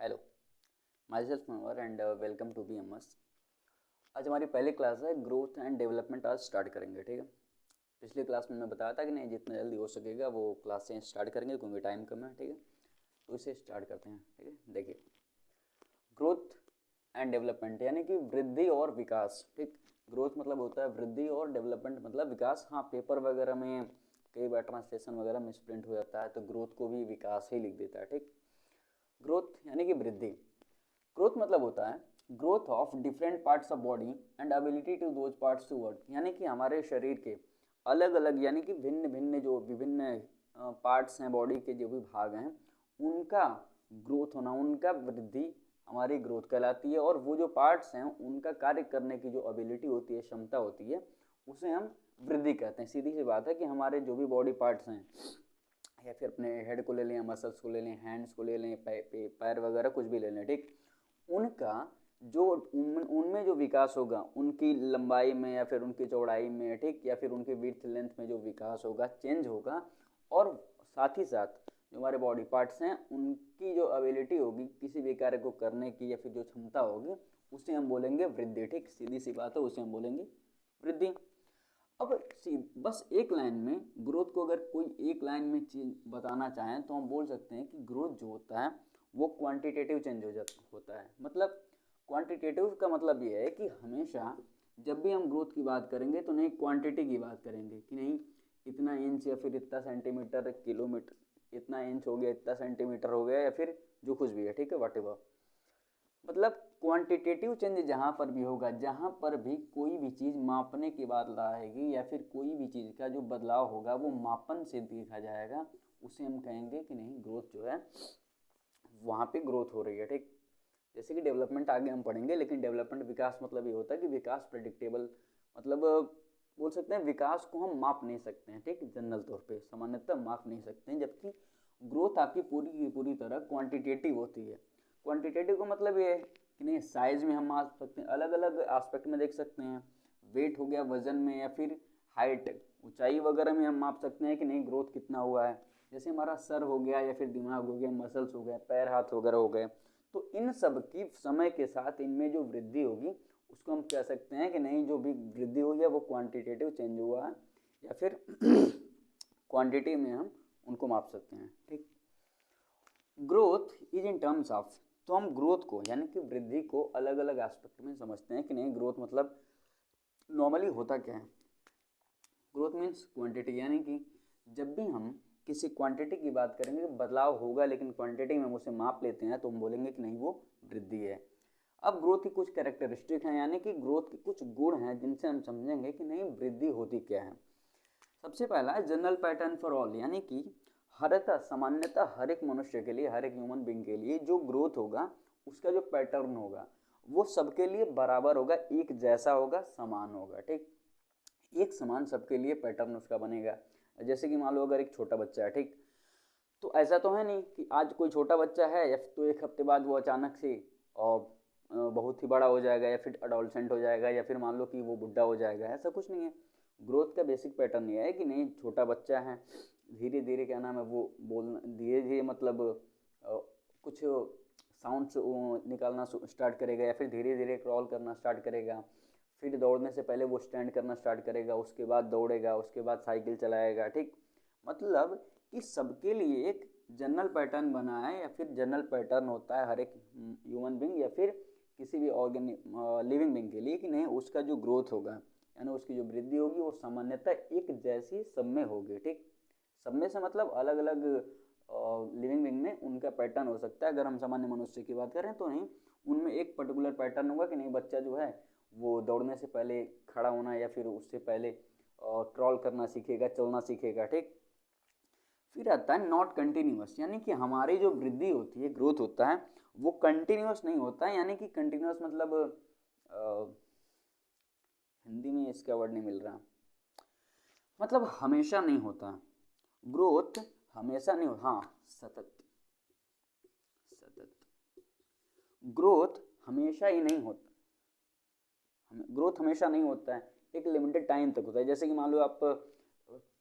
Hello, my self Manohar and welcome to BMS। आज हमारी पहली क्लास है ग्रोथ एंड डेवलपमेंट। आज स्टार्ट करेंगे, ठीक है। पिछली क्लास में मैं बताया था कि नहीं, जितना जल्दी हो सकेगा वो क्लासें स्टार्ट करेंगे क्योंकि टाइम कम है, ठीक है। तो इसे स्टार्ट करते हैं, ठीक है। देखिए, ग्रोथ एंड डेवलपमेंट यानी कि वृद्धि और विकास, ठीक। ग्रोथ मतलब होता है वृद्धि और डेवलपमेंट मतलब विकास। हाँ, पेपर वगैरह में कई बार ट्रांसलेशन वगैरह मिसप्रिंट हो जाता है तो ग्रोथ को भी विकास ही लिख देता है, ठीक। ग्रोथ यानी कि वृद्धि। ग्रोथ मतलब होता है growth of different parts of body and ability to those parts to work, यानी कि हमारे शरीर के अलग अलग यानी कि भिन्न भिन्न जो विभिन्न पार्ट्स हैं, बॉडी के जो भी भाग हैं, उनका ग्रोथ होना, उनका वृद्धि हमारी ग्रोथ कहलाती है। और वो जो पार्ट्स हैं उनका कार्य करने की जो एबिलिटी होती है, क्षमता होती है, उसे हम वृद्धि कहते हैं। सीधी सी बात है कि हमारे जो भी बॉडी पार्ट्स हैं, या फिर अपने हेड को ले लें, मसल्स को ले लें, हैंड्स को ले लें, पैर वगैरह कुछ भी ले लें, ठीक। उनका जो उनमें जो विकास होगा, उनकी लंबाई में या फिर उनकी चौड़ाई में, ठीक, या फिर उनके विड्थ लेंथ में जो विकास होगा, चेंज होगा। और साथ ही साथ जो हमारे बॉडी पार्ट्स हैं उनकी जो एबिलिटी होगी किसी भी कार्य को करने की, या फिर जो क्षमता होगी, उसे हम बोलेंगे वृद्धि, ठीक। सीधी सी बात है, उसे हम बोलेंगे वृद्धि। अब बस एक लाइन में ग्रोथ को अगर कोई एक लाइन में चीज बताना चाहें तो हम बोल सकते हैं कि ग्रोथ जो होता है वो क्वांटिटेटिव चेंज होता है। मतलब क्वांटिटेटिव का मतलब ये है कि हमेशा जब भी हम ग्रोथ की बात करेंगे तो नहीं क्वांटिटी की बात करेंगे कि नहीं इतना इंच या फिर इतना सेंटीमीटर, किलोमीटर, इतना इंच हो गया, इतना सेंटीमीटर हो गया, या फिर जो कुछ भी है, ठीक है, व्हाटएवर। मतलब क्वांटिटेटिव चेंज जहाँ पर भी होगा, जहाँ पर भी कोई भी चीज़ मापने की बात लाएगी या फिर कोई भी चीज़ का जो बदलाव होगा वो मापन से देखा जाएगा, उसे हम कहेंगे कि नहीं ग्रोथ जो है वहाँ पे ग्रोथ हो रही है, ठीक। जैसे कि डेवलपमेंट आगे हम पढ़ेंगे, लेकिन डेवलपमेंट विकास मतलब ये होता है कि विकास प्रेडिक्टेबल, मतलब बोल सकते हैं विकास को हम माप नहीं सकते हैं, ठीक। जनरल तौर पे सामान्यतः माप नहीं सकते हैं, जबकि ग्रोथ आपकी पूरी की पूरी तरह क्वांटिटेटिव होती है। क्वांटिटेटिव का मतलब ये है कि नहीं साइज में हम माप सकते हैं, अलग अलग एस्पेक्ट में देख सकते हैं, वेट हो गया, वजन में, या फिर हाइट, ऊंचाई वगैरह में हम माप सकते हैं कि नहीं ग्रोथ कितना हुआ है। जैसे हमारा सर हो गया, या फिर दिमाग हो गया, मसल्स हो गए, पैर हाथ वगैरह हो गए, तो इन सब की समय के साथ इनमें जो वृद्धि होगी उसको हम कह सकते हैं कि नहीं जो भी वृद्धि हुई है वो क्वांटिटेटिव चेंज हुआ है, या फिर क्वांटिटी में हम उनको माप सकते हैं, ठीक। Growth is in terms of, तो हम ग्रोथ को यानी कि वृद्धि को अलग अलग एस्पेक्ट में समझते हैं कि नहीं ग्रोथ मतलब नॉर्मली होता क्या है। ग्रोथ मीन्स क्वांटिटी, यानी कि जब भी हम किसी क्वांटिटी की बात करेंगे, बदलाव होगा लेकिन क्वांटिटी में हम उसे माप लेते हैं तो हम बोलेंगे कि नहीं वो वृद्धि है। अब ग्रोथ की कुछ कैरेक्टरिस्टिक हैं, यानी कि ग्रोथ के कुछ गुण हैं जिनसे हम समझेंगे कि नहीं वृद्धि होती क्या है। सबसे पहला है जनरल पैटर्न फॉर ऑल, यानी कि सामान्यतः हर एक मनुष्य के लिए, हर एक ह्यूमन बींग के लिए जो ग्रोथ होगा उसका जो पैटर्न होगा वो सबके लिए बराबर होगा, एक जैसा होगा, समान होगा, ठीक। एक समान सबके लिए पैटर्न उसका बनेगा। जैसे कि मान लो अगर एक छोटा बच्चा है, ठीक, तो ऐसा तो है नहीं कि आज कोई छोटा बच्चा है या तो एक हफ्ते बाद वो अचानक से और बहुत ही बड़ा हो जाएगा, या फिर अडोलसेंट हो जाएगा, या फिर मान लो कि वो बुढ़ा हो जाएगा, ऐसा कुछ नहीं है। ग्रोथ का बेसिक पैटर्न ये है कि नहीं छोटा बच्चा है, धीरे धीरे क्या नाम है वो बोलना, धीरे धीरे मतलब कुछ साउंड्स निकालना स्टार्ट करेगा, या फिर धीरे धीरे क्रॉल करना स्टार्ट करेगा, फिर दौड़ने से पहले वो स्टैंड करना स्टार्ट करेगा, उसके बाद दौड़ेगा, उसके बाद साइकिल चलाएगा, ठीक। मतलब कि सबके लिए एक जनरल पैटर्न बना है, या फिर जनरल पैटर्न होता है हर एक ह्यूमन बींग या फिर किसी भी लिविंग बींग के लिए कि नहीं उसका जो ग्रोथ होगा यानी उसकी जो वृद्धि होगी वो सामान्यतः एक जैसी सब में होगी, ठीक। सब में से मतलब अलग अलग लिविंग बींग में उनका पैटर्न हो सकता है। अगर हम सामान्य मनुष्य की बात करें तो नहीं उनमें एक पर्टिकुलर पैटर्न होगा कि नहीं बच्चा जो है वो दौड़ने से पहले खड़ा होना, या फिर उससे पहले क्रॉल करना सीखेगा, चलना सीखेगा, ठीक। फिर आता है नॉट कंटिन्यूअस, यानी कि हमारी जो वृद्धि होती है, ग्रोथ होता है, वो कंटिन्यूअस नहीं होता है। यानी कि कंटिन्यूअस मतलब हिंदी में इसका वर्ड नहीं मिल रहा, मतलब हमेशा नहीं होता। ग्रोथ हमेशा नहीं होता, हाँ सतत, सतत ग्रोथ हमेशा ही नहीं होता, ग्रोथ हमेशा नहीं होता है, एक लिमिटेड टाइम तक होता है। जैसे कि मान लो आप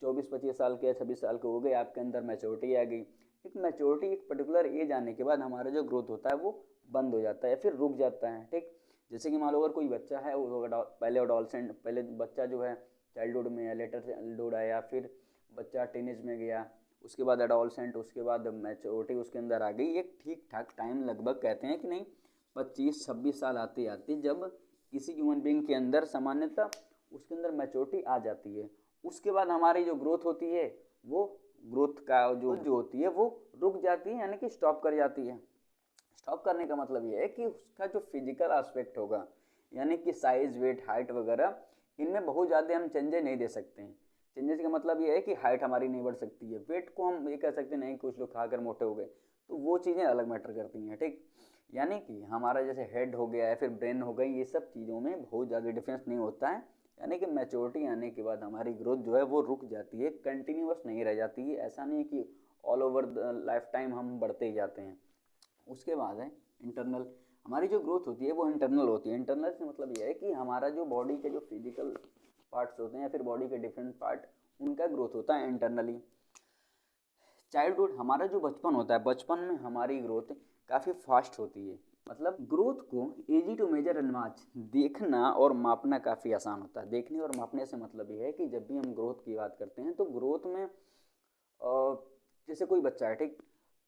24-25 साल के, 26 साल के हो गए, आपके अंदर मैच्योरिटी आ गई, एक मैच्योरिटी, एक पर्टिकुलर एज आने के बाद हमारा जो ग्रोथ होता है वो बंद हो जाता है या फिर रुक जाता है, ठीक। जैसे कि मान लो अगर कोई बच्चा है वो पहले एडोलसेंट, पहले बच्चा जो है चाइल्डहुड में या लेटर चाइल्डहुड आया, फिर बच्चा टीनेज में गया, उसके बाद एडोलसेंट, उसके बाद मैच्योरिटी उसके अंदर आ गई। एक ठीक ठाक टाइम लगभग कहते हैं कि नहीं 25-26 साल आते आते जब किसी ह्यूमन बीइंग के अंदर सामान्यतः उसके अंदर मैच्योरिटी आ जाती है। उसके बाद हमारी जो ग्रोथ होती है वो ग्रोथ का जो होती है वो रुक जाती है, यानी कि स्टॉप कर जाती है। स्टॉप करने का मतलब ये है कि उसका जो फिजिकल एस्पेक्ट होगा, यानी कि साइज, वेट, हाइट वगैरह, इनमें बहुत ज़्यादा हम चेंजेस नहीं दे सकते हैं। चेंजेस का मतलब ये है कि हाइट हमारी नहीं बढ़ सकती है, वेट को हम ये कह सकते नहीं, कुछ लोग खाकर मोटे हो गए, तो वो चीज़ें अलग मैटर करती हैं, ठीक। यानी कि हमारा जैसे हेड हो गया या फिर ब्रेन हो गई, ये सब चीज़ों में बहुत ज़्यादा डिफरेंस नहीं होता है। यानी कि मैच्योरिटी आने के बाद हमारी ग्रोथ जो है वो रुक जाती है, कंटिन्यूअस नहीं रह जाती है। ऐसा नहीं कि all over the life time हम बढ़ते ही जाते हैं। उसके बाद है इंटरनल, हमारी जो ग्रोथ होती है वो इंटरनल होती है। इंटरनल से मतलब यह है कि हमारा जो बॉडी के जो फिजिकल पार्ट्स होते हैं या फिर बॉडी के डिफरेंट पार्ट, उनका ग्रोथ होता है इंटरनली। चाइल्डहुड, हमारा जो बचपन होता है, बचपन में हमारी ग्रोथ काफ़ी फास्ट होती है। मतलब ग्रोथ को easy to measure and watch, देखना और मापना काफ़ी आसान होता है। देखने और मापने से मतलब ये है कि जब भी हम ग्रोथ की बात करते हैं तो ग्रोथ में जैसे कोई बच्चा है, ठीक,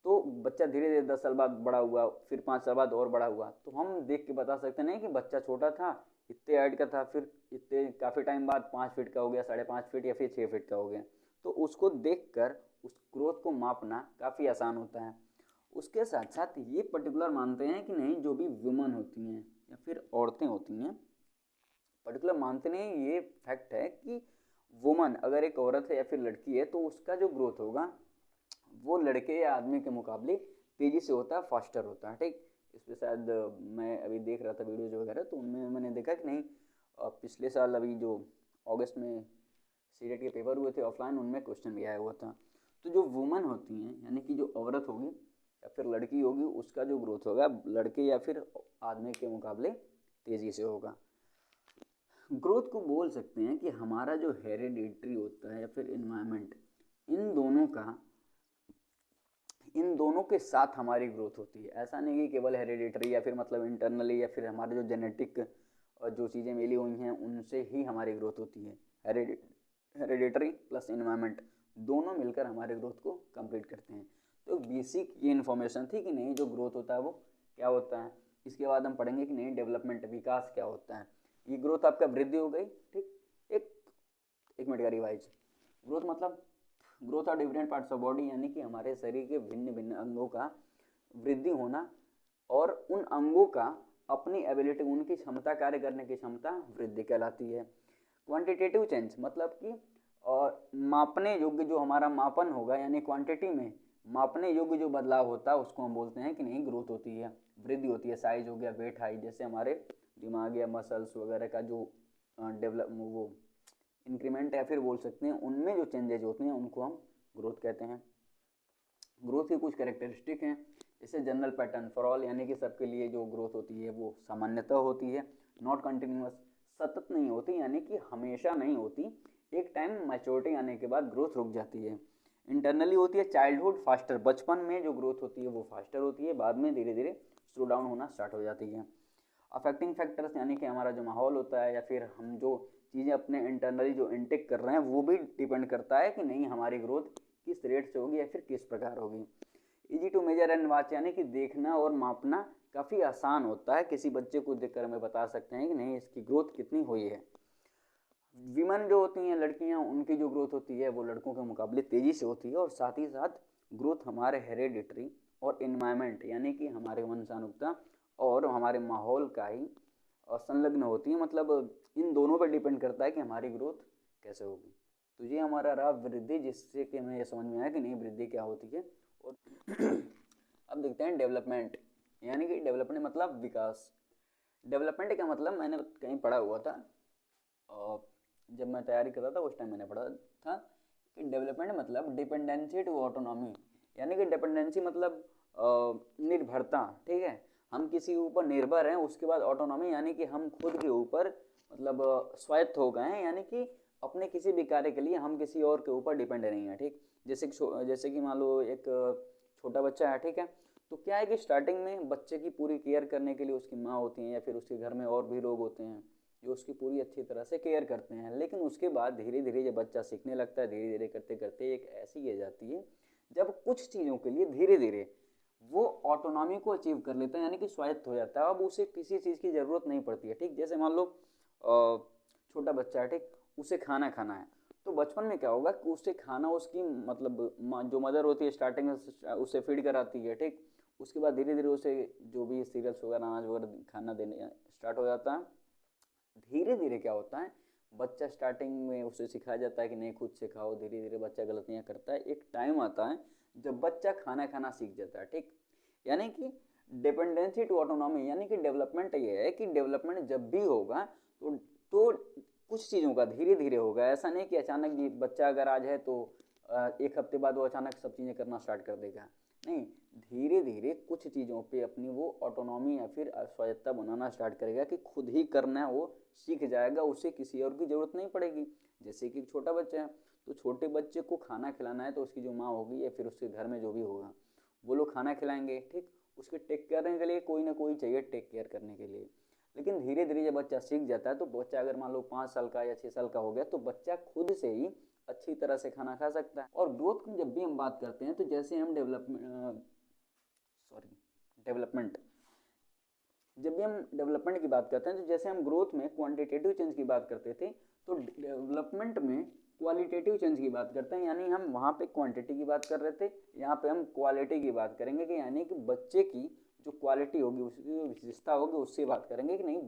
तो बच्चा धीरे धीरे 10 साल बाद बड़ा हुआ, फिर 5 साल बाद और बड़ा हुआ, तो हम देख के बता सकते नहीं कि बच्चा छोटा था, इतने हाइट का था, फिर इतने काफ़ी टाइम बाद 5 फीट का हो गया, 5.5 फीट या फिर 6 फीट का हो गया। तो उसको देख कर उस ग्रोथ को मापना काफ़ी आसान होता है। उसके साथ साथ ये पर्टिकुलर मानते हैं कि नहीं, जो भी वुमन होती हैं या फिर औरतें होती हैं, पर्टिकुलर मानते नहीं, ये फैक्ट है कि वुमन अगर एक औरत है या फिर लड़की है तो उसका जो ग्रोथ होगा वो लड़के या आदमी के मुकाबले तेज़ी से होता है, फास्टर होता है, ठीक। इस पर शायद मैं अभी देख रहा था वीडियोज वगैरह, तो उनमें मैंने देखा कि नहीं पिछले साल अभी जो अगस्त में सीटेट के पेपर हुए थे ऑफलाइन, उनमें क्वेश्चन भी आया हुआ था। तो जो वुमन होती हैं, यानी कि जो औरत होगी या फिर लड़की होगी, उसका जो ग्रोथ होगा लड़के या फिर आदमी के मुकाबले तेज़ी से होगा। ग्रोथ को बोल सकते हैं कि हमारा जो हेरिडिटरी होता है या फिर इन्वायरमेंट, इन दोनों के साथ हमारी ग्रोथ होती है। ऐसा नहीं कि केवल हेरिडिटरी या फिर मतलब इंटरनली या फिर हमारे जो जेनेटिक जो चीज़ें मिली हुई हैं उनसे ही हमारी ग्रोथ होती है। हेरिडिटरी प्लस इन्वायरमेंट दोनों मिलकर हमारे ग्रोथ को कंप्लीट करते हैं। तो बेसिक ये इन्फॉर्मेशन थी कि नहीं जो ग्रोथ होता है वो क्या होता है। इसके बाद हम पढ़ेंगे कि नहीं डेवलपमेंट, विकास क्या होता है। ये ग्रोथ आपका वृद्धि हो गई, ठीक। एक मिनट का रिवाइज। ग्रोथ मतलब growth of different parts of body, यानी कि हमारे शरीर के भिन्न भिन्न अंगों का वृद्धि होना और उन अंगों का अपनी एबिलिटी, उनकी क्षमता, कार्य करने की क्षमता वृद्धि कहलाती है। क्वांटिटेटिव चेंज मतलब कि और मापने योग्य जो हमारा मापन होगा, यानी क्वांटिटी में मापने योग्य जो बदलाव होता है उसको हम बोलते हैं कि नहीं ग्रोथ होती है, वृद्धि होती है। साइज हो गया, वेट, हाइट, जैसे हमारे दिमाग या मसल्स वगैरह का जो डेवलप वो इंक्रीमेंट या फिर बोल सकते हैं उनमें जो चेंजेज होते हैं उनको हम ग्रोथ कहते हैं। ग्रोथ की कुछ कैरेक्टरिस्टिक हैं, जैसे जनरल पैटर्न फॉर ऑल, यानी कि सबके लिए जो ग्रोथ होती है वो सामान्यतः होती है। नॉट कंटिन्यूअस, सतत नहीं होती, यानी कि हमेशा नहीं होती, एक टाइम मैच्योरिटी आने के बाद ग्रोथ रुक जाती है। इंटरनली होती है चाइल्डहुड, फास्टर, बचपन में जो ग्रोथ होती है वो फास्टर होती है, बाद में धीरे धीरे स्लो डाउन होना स्टार्ट हो जाती है। अफेक्टिंग फैक्टर्स, यानी कि हमारा जो माहौल होता है या फिर हम जो चीज़ें अपने इंटरनली जो इनटेक कर रहे हैं वो भी डिपेंड करता है कि नहीं हमारी ग्रोथ किस रेट से होगी या फिर किस प्रकार होगी। Easy to measure and watch, यानी कि देखना और मापना काफ़ी आसान होता है। किसी बच्चे को देखकर हमें बता सकते हैं कि नहीं इसकी ग्रोथ कितनी हुई है। विमेन जो होती हैं, लड़कियां, उनकी जो ग्रोथ होती है वो लड़कों के मुकाबले तेज़ी से होती है। और साथ ही साथ ग्रोथ हमारे हेरिडिटरी और इन्वायरमेंट, यानी कि हमारे वंशानुगता और हमारे माहौल का ही संलग्न होती है। मतलब इन दोनों पर डिपेंड करता है कि हमारी ग्रोथ कैसे होगी। तो ये हमारा रहा वृद्धि, जिससे कि हमें ये समझ में आया कि नहीं वृद्धि क्या होती है। और अब देखते हैं डेवलपमेंट, यानी कि डेवलपमेंट मतलब विकास। डेवलपमेंट का मतलब मैंने कहीं पढ़ा हुआ था, जब मैं तैयारी कर रहा था उस टाइम मैंने पढ़ा था कि डेवलपमेंट मतलब डिपेंडेंसी टू ऑटोनॉमी, यानी कि डिपेंडेंसी मतलब निर्भरता, ठीक है। हम किसी के ऊपर निर्भर हैं, उसके बाद ऑटोनॉमी यानी कि हम खुद के ऊपर मतलब स्वायत्त हो गए हैं, यानी कि अपने किसी भी कार्य के लिए हम किसी और के ऊपर डिपेंड नहीं है, ठीक। जैसे कि मान लो एक छोटा बच्चा है, ठीक है। तो क्या है कि स्टार्टिंग में बच्चे की पूरी केयर करने के लिए उसकी माँ होती है या फिर उसके घर में और भी लोग होते हैं जो उसकी पूरी अच्छी तरह से केयर करते हैं। लेकिन उसके बाद धीरे धीरे जब बच्चा सीखने लगता है, धीरे धीरे करते करते एक ऐसी एज आती है जब कुछ चीज़ों के लिए धीरे धीरे वो ऑटोनॉमी को अचीव कर लेता है, यानी कि स्वायत्त हो जाता है। अब उसे किसी चीज़ की ज़रूरत नहीं पड़ती है, ठीक। जैसे मान लो छोटा बच्चा है, ठीक, उसे खाना खाना है, तो बचपन में क्या होगा कि उसे खाना उसकी मतलब जो मदर होती है स्टार्टिंग में उसे फीड कराती है, ठीक। उसके बाद धीरे धीरे उसे जो भी सीरियल्स वगैरह अनाज वगैरह खाना देने स्टार्ट हो जाता है। धीरे धीरे क्या होता है, बच्चा स्टार्टिंग में उसे सिखाया जाता है कि नहीं खुद से खाओ, धीरे धीरे बच्चा गलतियां करता है। एक टाइम आता है जब बच्चा खाना खाना सीख जाता है, ठीक। यानी कि डिपेंडेंसी टू ऑटोनॉमी, यानी कि डेवलपमेंट ये है कि डेवलपमेंट जब भी होगा तो कुछ चीज़ों का धीरे धीरे होगा। ऐसा नहीं कि अचानक बच्चा अगर आज है तो एक हफ्ते बाद वो अचानक सब चीज़ें करना स्टार्ट कर देगा, नहीं। धीरे धीरे कुछ चीज़ों पे अपनी वो ऑटोनॉमी या फिर स्वायत्ता बनाना स्टार्ट करेगा कि खुद ही करना है, वो सीख जाएगा, उसे किसी और की ज़रूरत नहीं पड़ेगी। जैसे कि छोटा बच्चा है तो छोटे बच्चे को खाना खिलाना है तो उसकी जो माँ होगी या फिर उसके घर में जो भी होगा वो लोग खाना खिलाएंगे, ठीक। उसके टेक केयर करने के लिए कोई ना कोई चाहिए टेक केयर करने के लिए। लेकिन धीरे धीरे जब बच्चा सीख जाता है तो बच्चा अगर मान लो 5 साल का या 6 साल का हो गया तो बच्चा खुद से ही अच्छी तरह से खाना खा सकता है। और ग्रोथ की जब भी हम बात करते हैं तो जैसे हम डेवलपमेंट जब भी हम डेवलपमेंट की बात करते हैं तो जैसे हम ग्रोथ में क्वांटिटेटिव चेंज की बात करते थे तो डेवलपमेंट में क्वालिटेटिव चेंज की बात करते हैं। यानी हम वहाँ पे क्वांटिटी की बात कर रहे थे, यहाँ पे हम क्वालिटी की बात करेंगे कि यानी कि बच्चे की जो क्वालिटी होगी, उसकी जो विशेषता होगी, उससे बात करेंगे कि नहीं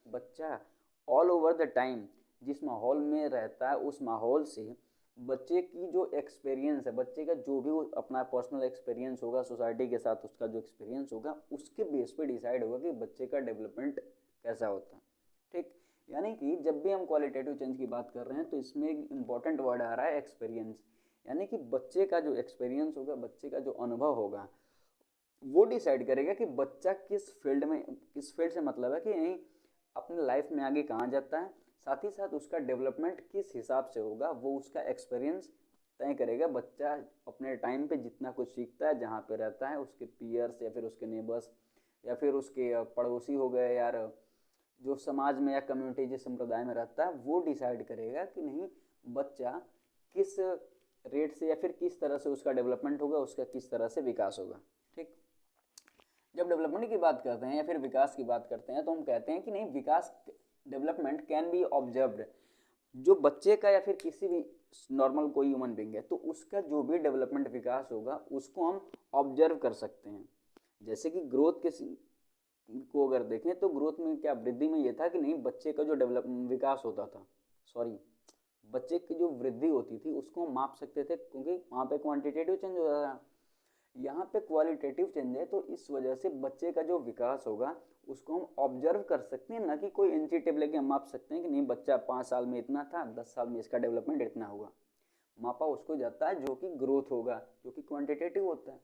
बच्चा ऑल ओवर द टाइम जिस माहौल में रहता है उस माहौल से बच्चे की जो एक्सपीरियंस है, बच्चे का जो भी अपना पर्सनल एक्सपीरियंस होगा सोसाइटी के साथ, उसका जो एक्सपीरियंस होगा उसके बेस पे डिसाइड होगा कि बच्चे का डेवलपमेंट कैसा होता है, ठीक। यानी कि जब भी हम क्वालिटेटिव चेंज की बात कर रहे हैं तो इसमें एक इम्पॉर्टेंट वर्ड आ रहा है एक्सपीरियंस। यानी कि बच्चे का जो एक्सपीरियंस होगा, बच्चे का जो अनुभव होगा, वो डिसाइड करेगा कि बच्चा किस फील्ड से मतलब है कि नहीं अपनी लाइफ में आगे कहाँ जाता है। साथ ही साथ उसका डेवलपमेंट किस हिसाब से होगा वो उसका एक्सपीरियंस तय करेगा। बच्चा अपने टाइम पे जितना कुछ सीखता है, जहाँ पे रहता है, उसके पीयर्स या फिर उसके नेबर्स या फिर उसके पड़ोसी हो गए यार, जो समाज में या कम्युनिटी जिस संप्रदाय में रहता है, वो डिसाइड करेगा कि नहीं बच्चा किस रेट से या फिर किस तरह से उसका डेवलपमेंट होगा, उसका किस तरह से विकास होगा, ठीक। जब डेवलपमेंट की बात करते हैं या फिर विकास की बात करते हैं तो हम कहते हैं कि नहीं विकास डेवलपमेंट कैन बी ऑब्जर्व्ड। जो बच्चे का या फिर किसी भी नॉर्मल कोई ह्यूमन बीइंग है तो उसका जो भी डेवलपमेंट विकास होगा उसको हम ऑब्जर्व कर सकते हैं। जैसे कि ग्रोथ के को अगर देखें तो ग्रोथ में क्या वृद्धि में ये था कि नहीं बच्चे का जो विकास होता था, सॉरी बच्चे की जो वृद्धि होती थी उसको हम माप सकते थे क्योंकि वहाँ पे क्वांटिटेटिव चेंज होता था। यहाँ पे क्वालिटेटिव चेंज है तो इस वजह से बच्चे का जो विकास होगा उसको हम ऑब्जर्व कर सकते हैं, ना कि कोई इंची टेप लेके हम माप सकते हैं कि नहीं बच्चा 5 साल में इतना था, 10 साल में इसका डेवलपमेंट इतना हुआ। मापा उसको जाता है जो कि ग्रोथ होगा, जो कि क्वांटिटेटिव होता है।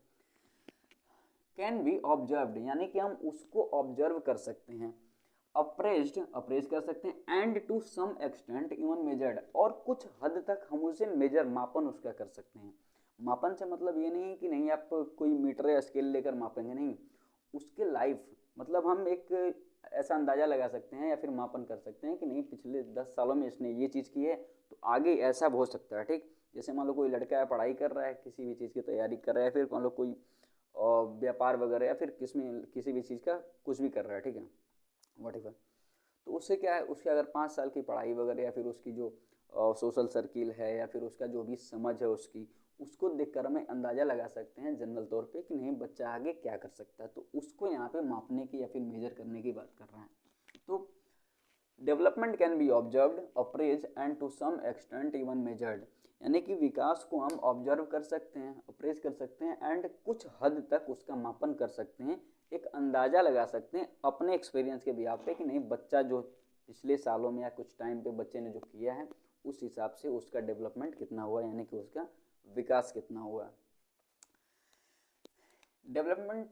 कैन बी ऑब्जर्व्ड यानी कि हम उसको ऑब्जर्व कर सकते हैं। अप्रेज कर सकते हैं। And to some extent even measured, और कुछ हद तक हम उसे मेजर मापन उसका कर सकते हैं। मापन से मतलब ये नहीं है कि नहीं आप कोई मीटर या स्केल लेकर मापेंगे, नहीं। उसके लाइफ मतलब हम एक ऐसा अंदाज़ा लगा सकते हैं या फिर मापन कर सकते हैं कि नहीं पिछले 10 सालों में इसने ये चीज़ की है तो आगे ऐसा हो सकता है, ठीक। जैसे मान लो कोई लड़का है पढ़ाई कर रहा है, किसी भी चीज़ की तैयारी कर रहा है, फिर मान लो कोई व्यापार वगैरह या फिर किसी भी चीज़ का कुछ भी कर रहा है, ठीक है, वट एवर। तो उससे क्या है, उसके अगर 5 साल की पढ़ाई वगैरह या फिर उसकी जो सोशल सर्किल है या फिर उसका जो भी समझ है उसको देखकर हमें अंदाज़ा लगा सकते हैं जनरल तौर पे कि नहीं बच्चा आगे क्या कर सकता है। तो उसको यहाँ पे मापने की या फिर मेजर करने की बात कर रहे हैं। तो development can be observed, appraise and to some extent even measured, यानी कि विकास को हम ऑब्जर्व कर सकते हैं, अप्रेज कर सकते हैं एंड कुछ हद तक उसका मापन कर सकते हैं, एक अंदाज़ा लगा सकते हैं अपने एक्सपीरियंस के बिहाफ पे कि नहीं बच्चा जो पिछले सालों में या कुछ टाइम पे बच्चे ने जो किया है उस हिसाब से उसका डेवलपमेंट कितना हुआ, यानी कि उसका विकास कितना हुआ। डेवलपमेंट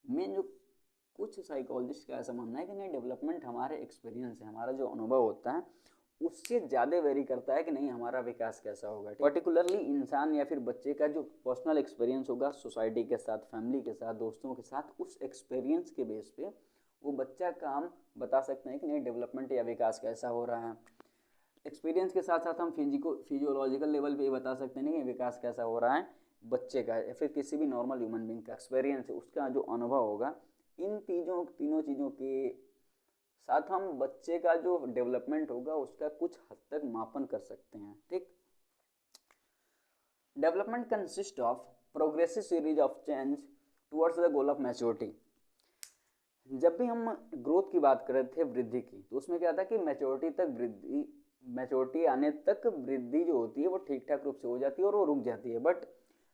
में जो कुछ साइकोलॉजिस्ट का ऐसा मानना है कि नहीं डेवलपमेंट हमारे एक्सपीरियंस है, हमारा जो अनुभव होता है उससे ज़्यादा वेरी करता है कि नहीं हमारा विकास कैसा होगा। पर्टिकुलरली इंसान या फिर बच्चे का जो पर्सनल एक्सपीरियंस होगा सोसाइटी के साथ, फैमिली के साथ, दोस्तों के साथ, उस एक्सपीरियंस के बेस पे वो बच्चा का हम बता सकते हैं कि नहीं डेवलपमेंट या विकास कैसा हो रहा है। एक्सपीरियंस के साथ साथ हम फिजियोलॉजिकल लेवल पे ये बता सकते हैं कि विकास कैसा हो रहा है बच्चे का या फिर किसी भी नॉर्मल ह्यूमन बीइंग का एक्सपीरियंस है, उसका जो अनुभव होगा, इन तीनों चीज़ों के साथ हम बच्चे का जो डेवलपमेंट होगा उसका कुछ हद तक मापन कर सकते हैं। ठीक, development consist of progressive series of change towards the goal of maturity. जब भी हम ग्रोथ की बात कर रहे थे वृद्धि की, तो उसमें क्या था कि मैच्योरिटी आने तक वृद्धि जो होती है वो ठीक ठाक रूप से हो जाती है और वो रुक जाती है। बट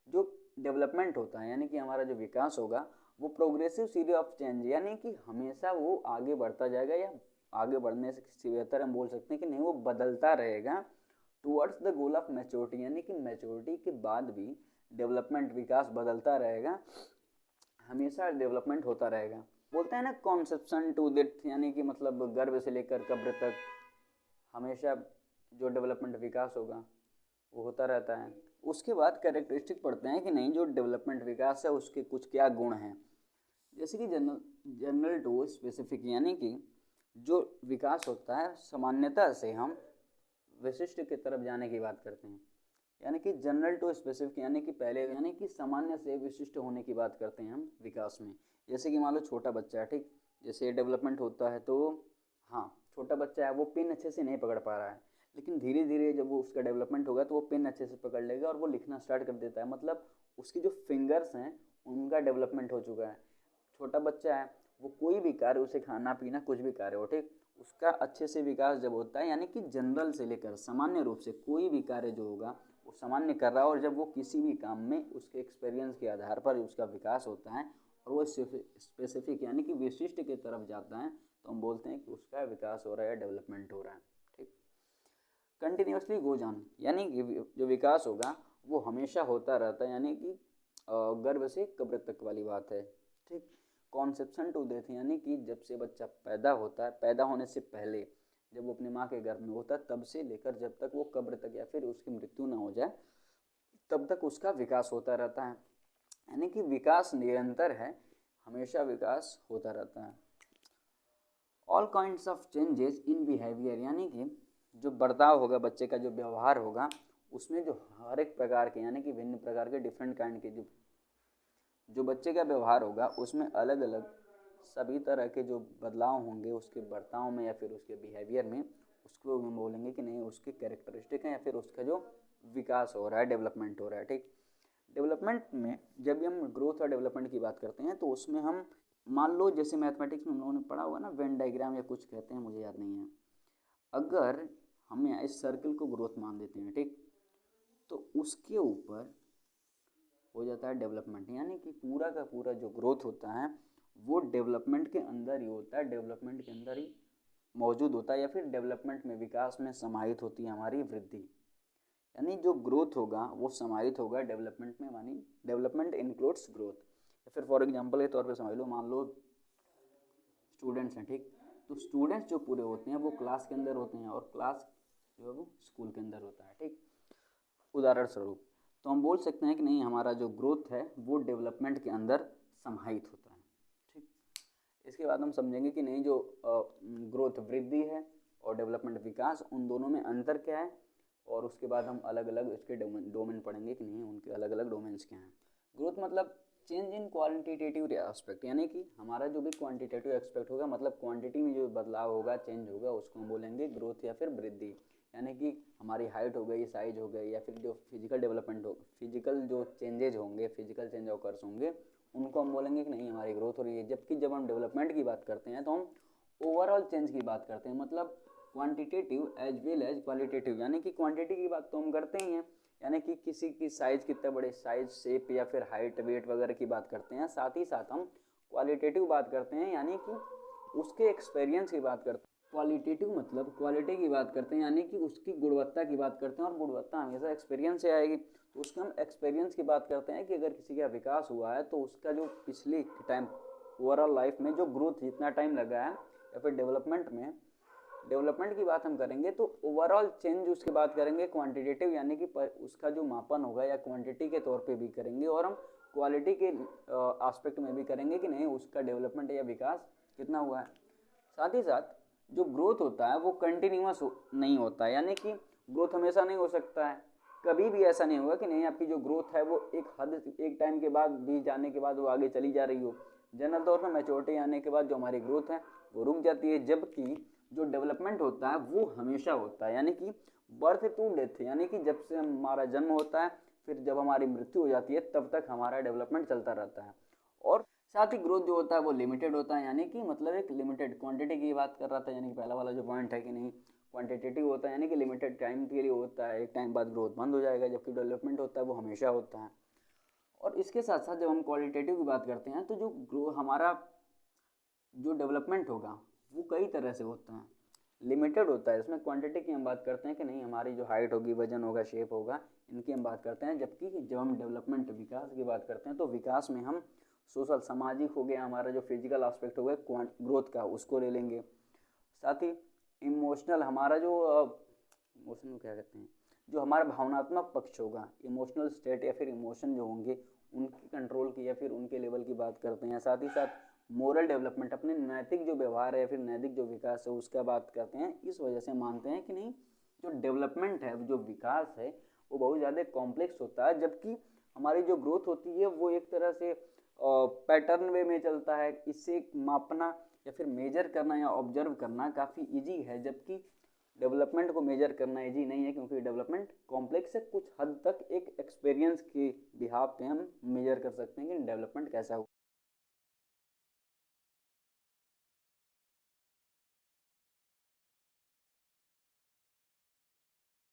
जो डेवलपमेंट होता है यानी कि हमारा जो विकास होगा वो प्रोग्रेसिव सीरीज ऑफ चेंज, यानी कि हमेशा वो आगे बढ़ता जाएगा, या आगे बढ़ने से बेहतर हम बोल सकते हैं कि नहीं वो बदलता रहेगा towards the goal of maturity, यानी कि मैच्योरिटी के बाद भी डेवलपमेंट विकास बदलता रहेगा, हमेशा डेवलपमेंट होता रहेगा। बोलते हैं ना कॉन्सेप्शन टू डेथ, यानी कि मतलब गर्भ से लेकर कब्र तक हमेशा जो डेवलपमेंट विकास होगा वो होता रहता है। उसके बाद कैरेक्टरिस्टिक पढ़ते हैं कि नहीं जो डेवलपमेंट विकास है उसके कुछ क्या गुण हैं, जैसे कि जनरल टू स्पेसिफिक, यानी कि जो विकास होता है सामान्यता से हम विशिष्ट की तरफ जाने की बात करते हैं, यानी कि जनरल टू स्पेसिफिक, यानी कि पहले यानी कि सामान्य से विशिष्ट होने की बात करते हैं हम विकास में। जैसे कि मान लो छोटा बच्चा है, ठीक, जैसे डेवलपमेंट होता है तो हाँ छोटा बच्चा है वो पिन अच्छे से नहीं पकड़ पा रहा है, लेकिन धीरे धीरे जब वो उसका डेवलपमेंट होगा तो वो पेन अच्छे से पकड़ लेगा और वो लिखना स्टार्ट कर देता है, मतलब उसकी जो फिंगर्स हैं उनका डेवलपमेंट हो चुका है। छोटा बच्चा है वो कोई भी कार्य, उसे खाना पीना कुछ भी कार्य हो, ठीक, उसका अच्छे से विकास जब होता है, यानी कि जनरल से लेकर सामान्य रूप से कोई भी कार्य जो होगा वो सामान्य कर रहा है, और जब वो किसी भी काम में उसके एक्सपीरियंस के आधार पर उसका विकास होता है और वो स्पेसिफिक यानी कि विशिष्ट की तरफ जाता है, तो हम बोलते हैं कि उसका विकास हो रहा है, डेवलपमेंट हो रहा है। ठीक, कंटिन्यूसली गोज ऑन, यानी कि जो विकास होगा वो हमेशा होता रहता है, यानी कि गर्भ से कब्र तक वाली बात है। ठीक, कॉन्सेप्शन टू डेथ, यानी कि जब से बच्चा पैदा होता है, पैदा होने से पहले जब वो अपनी माँ के गर्भ में होता है तब से लेकर जब तक वो कब्र तक या फिर उसकी मृत्यु ना हो जाए तब तक उसका विकास होता रहता है, यानी कि विकास निरंतर है, हमेशा विकास होता रहता है। All kinds of changes in behaviour, यानी कि जो बर्ताव होगा बच्चे का, जो व्यवहार होगा उसमें जो हर एक प्रकार के यानी कि भिन्न प्रकार के डिफरेंट काइंड के जो बच्चे का व्यवहार होगा उसमें अलग अलग सभी तरह के जो बदलाव होंगे उसके बर्ताव में या फिर उसके बिहेवियर में, उसको हम बोलेंगे कि नहीं उसके कैरेक्टरिस्टिक हैं या फिर उसका जो विकास हो रहा है, डेवलपमेंट हो रहा है। ठीक, डेवलपमेंट में जब भी हम ग्रोथ और डेवलपमेंट की बात करते हैं तो उसमें हम मान लो जैसे मैथमेटिक्स में हम लोगों ने पढ़ा हुआ ना वेन डायग्राम या कुछ कहते हैं, मुझे याद नहीं है, अगर हम इस सर्कल को ग्रोथ मान देते हैं, ठीक, तो उसके ऊपर हो जाता है डेवलपमेंट, यानी कि पूरा का पूरा जो ग्रोथ होता है वो डेवलपमेंट के अंदर ही होता है, डेवलपमेंट के अंदर ही मौजूद होता है, या फिर डेवलपमेंट में विकास में समाहित होती है हमारी वृद्धि, यानी जो ग्रोथ होगा वो समाहित होगा डेवलपमेंट में, मानी डेवलपमेंट इंक्लूड्स ग्रोथ। या फिर फॉर एग्जांपल के तौर पे समझ लो, मान लो स्टूडेंट्स हैं, ठीक, तो स्टूडेंट्स जो पूरे होते हैं वो क्लास के अंदर होते हैं और क्लास जो है वो स्कूल के अंदर होता है। ठीक, उदाहरण स्वरूप तो हम बोल सकते हैं कि नहीं हमारा जो ग्रोथ है वो डेवलपमेंट के अंदर समाहित होता है। ठीक, इसके बाद हम समझेंगे कि नहीं जो ग्रोथ वृद्धि है और डेवलपमेंट विकास, उन दोनों में अंतर क्या है, और उसके बाद हम अलग अलग इसके डोमेन पढ़ेंगे कि नहीं उनके अलग अलग डोमेन्स क्या हैं। ग्रोथ मतलब चेंज इन क्वांटिटेटिव एस्पेक्ट, यानी कि हमारा जो भी क्वांटिटेटिव एस्पेक्ट होगा, मतलब क्वांटिटी में जो बदलाव होगा, चेंज होगा, उसको हम बोलेंगे ग्रोथ या फिर वृद्धि। यानी कि हमारी हाइट हो गई, साइज हो गई, या फिर जो फिजिकल डेवलपमेंट हो, फिजिकल जो चेंजेज होंगे, फिजिकल चेंज ऑकर्स होंगे, उनको हम बोलेंगे कि नहीं हमारी ग्रोथ हो रही है। जबकि जब हम डेवलपमेंट की बात करते हैं तो हम ओवरऑल चेंज की बात करते हैं, मतलब quantitative as well as qualitative, यानी कि क्वांटिटी की बात तो हम करते ही हैं, यानी कि किसी की साइज़ कितने बड़े, साइज शेप या फिर हाइट वेट वगैरह की बात करते हैं, साथ ही साथ हम क्वालिटेटिव बात करते हैं, यानी कि उसके एक्सपीरियंस की बात करते हैं। क्वालिटेटिव मतलब क्वालिटी की बात करते हैं, यानी कि उसकी गुणवत्ता की बात करते हैं, और गुणवत्ता हमेशा एक्सपीरियंस से आएगी, तो उसके हम एक्सपीरियंस की बात करते हैं कि अगर किसी का विकास हुआ है तो उसका जो पिछले टाइम ओवरऑल लाइफ में जो ग्रोथ जितना टाइम लगा है या फिर डेवलपमेंट में डेवलपमेंट की बात हम करेंगे तो ओवरऑल चेंज उसके बात करेंगे क्वांटिटेटिव, यानी कि उसका जो मापन होगा या क्वांटिटी के तौर पे भी करेंगे, और हम क्वालिटी के एस्पेक्ट में भी करेंगे कि नहीं उसका डेवलपमेंट या विकास कितना हुआ है। साथ ही साथ जो ग्रोथ होता है वो कंटिन्यूअस नहीं होता है, यानी कि ग्रोथ हमेशा नहीं हो सकता है। कभी भी ऐसा नहीं होगा कि नहीं आपकी जो ग्रोथ है वो एक टाइम के बाद भी जाने के बाद वो आगे चली जा रही हो। जनरल तौर पर मैच्योरिटी आने के बाद जो हमारी ग्रोथ है वो रुक जाती है, जबकि जो डेवलपमेंट होता है वो हमेशा होता है, यानी कि बर्थ टू डेथ, यानी कि जब से हमारा जन्म होता है फिर जब हमारी मृत्यु हो जाती है तब तक हमारा डेवलपमेंट चलता रहता है। और साथ ही ग्रोथ जो होता है वो लिमिटेड होता है, यानी कि मतलब एक लिमिटेड क्वांटिटी की बात कर रहा था, यानी कि पहला वाला जो पॉइंट है कि नहीं क्वांटिटेटिव होता है, यानी कि लिमिटेड टाइम के लिए होता है, एक टाइम बाद ग्रोथ बंद हो जाएगा, जबकि डेवलपमेंट होता है वो हमेशा होता है। और इसके साथ साथ जब हम क्वालिटेटिव की बात करते हैं तो जो हमारा जो डेवलपमेंट होगा वो कई तरह से होता है। लिमिटेड होता है, इसमें क्वांटिटी की हम बात करते हैं कि नहीं हमारी जो हाइट होगी, वजन होगा, शेप होगा, इनकी हम बात करते हैं, जबकि जब हम डेवलपमेंट विकास की बात करते हैं तो विकास में हम सोशल सामाजिक हो गया, हमारा जो फिजिकल एस्पेक्ट हो गया ग्रोथ का उसको ले लेंगे। साथ ही इमोशनल, हमारा जो इमोशन क्या कहते हैं, जो हमारा भावनात्मक पक्ष होगा, इमोशनल स्टेट या फिर इमोशन जो होंगे उनकी कंट्रोल की या फिर उनके लेवल की बात करते हैं। साथ ही साथ मोरल डेवलपमेंट, अपने नैतिक जो व्यवहार है या फिर नैतिक जो विकास है उसका बात करते हैं। इस वजह से मानते हैं कि नहीं जो डेवलपमेंट है, जो विकास है वो बहुत ज़्यादा कॉम्प्लेक्स होता है, जबकि हमारी जो ग्रोथ होती है वो एक तरह से पैटर्न वे में चलता है। इससे मापना या फिर मेजर करना या ऑब्जर्व करना काफ़ी ईजी है, जबकि डेवलपमेंट को मेजर करना इजी नहीं है, क्योंकि डेवलपमेंट कॉम्प्लेक्स है। कुछ हद तक एक एक्सपीरियंस के बिहाफ पे हम मेजर कर सकते हैं कि डेवलपमेंट कैसा हो।